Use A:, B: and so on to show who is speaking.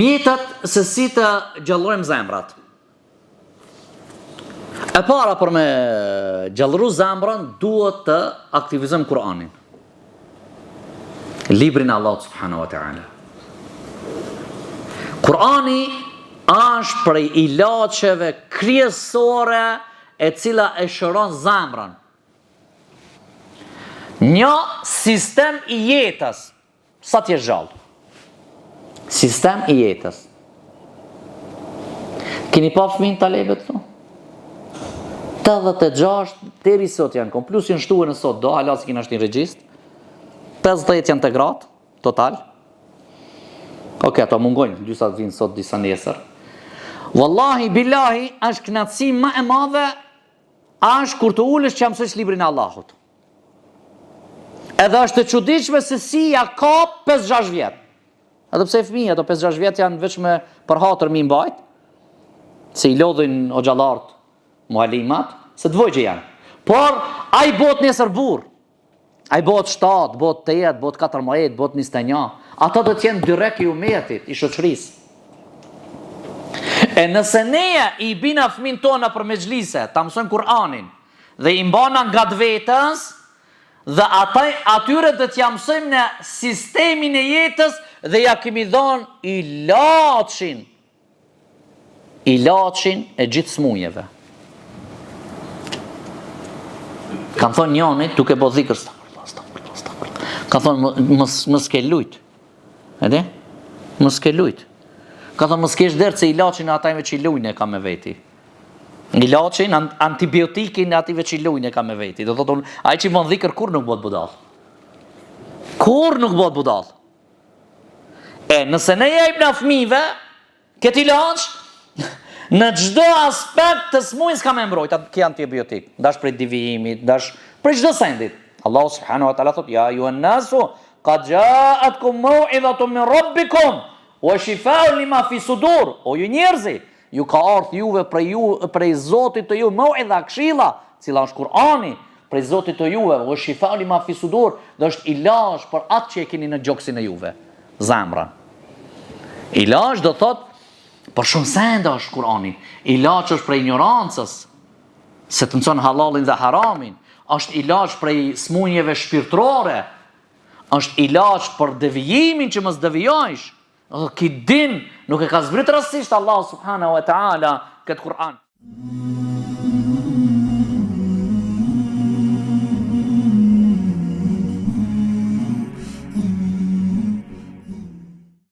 A: Mjetet se si të gjallërojmë zemrat. E para për me gjallëru zemrën duhet të aktivizojmë Kur'anin. Librin e Allahut subhanahu wa ta'ala. Kur'ani është prej ilaçeve kryesore e cila e shëron zemrën. Një sistem i jetës, sa t'je gjallë. Sistem i jetës. Keni pa fëmijë talebet këtu? 86 deri sot janë kom, plus janë shtuar në sot do, hala si kena shtin regjist. 50 janë të gratë, total. Oke, ato mungojnë, disa të vinë sot, disa nesër. Wallahi, billahi, është knatësi ma e madhe, është kur të ulesh që mësojsh librin e Allahut. Edhe është të çuditshme se si ja ka 5-6 vjet. Edhe pse fëmijët ato 5-6 vjet janë vetëm për hatër mi mbajt, se i lodhin o gjallart, mualimat, se të vojgje janë. Por, a i bot nesër burr, a i bot 7, bot 8, bot 14, bot 21, ata do t'jenë dyrek i umetit, i shoqërisë. E nëse neja i bina fëmin tona për me xhlise, ta mësojmë Kur'anin, dhe i mbana nga të vetës, dhe atyre dhe t'ja mësojmë në sistemin e jetës, dhe ja kemi dhonë ilaçin e gjithë smujeve. Kanë thonë njënit, duke bo dhikër, kanë thonë, mës ke lujt. Ede? Mës ke lujt. Kanë thonë, mës kesh dertë se ilaçin e atajme që i lujnë e ka me veti. Ilaçin, antibiotikin e ative që i lujnë e ka me veti. Do thotë, ai që i bon dhikër, kur nuk bot budal. Kur nuk bot budal. E, nëse ne jep në fëmijëve, këtë ilaç, në çdo aspekt të smujës ka me mbrojt, këtë antibiotik, dash prej devijimit, dash prej çdo sendit. Allahu subhanahu wa taala thot, ja ayuhan nasu, qad ja'atkum maw'izatun min rabbikum wa shifaa'un lima fi sudur. O ju njerëzi, ju ka ardhur juve prej Zotit të ju maw'idha, këshilla, cila është Kur'ani, prej Zotit të juve, wa shifaa'un lima fi sudur, dhe është ilaç për atë që e keni në gjoksin e juve, zemrën. Ilaç do thot, për shumë sende është Kur'ani. Ilaç është prej ignorancës, se të mëson halalin dhe haramin. Është ilaç prej smundjeve shpirtërore. Është ilaç për devijimin që mos devijojsh. Ki din, nuk e ka zbrit rastësisht Allah subhanahu wa ta'ala këtë Kur'an.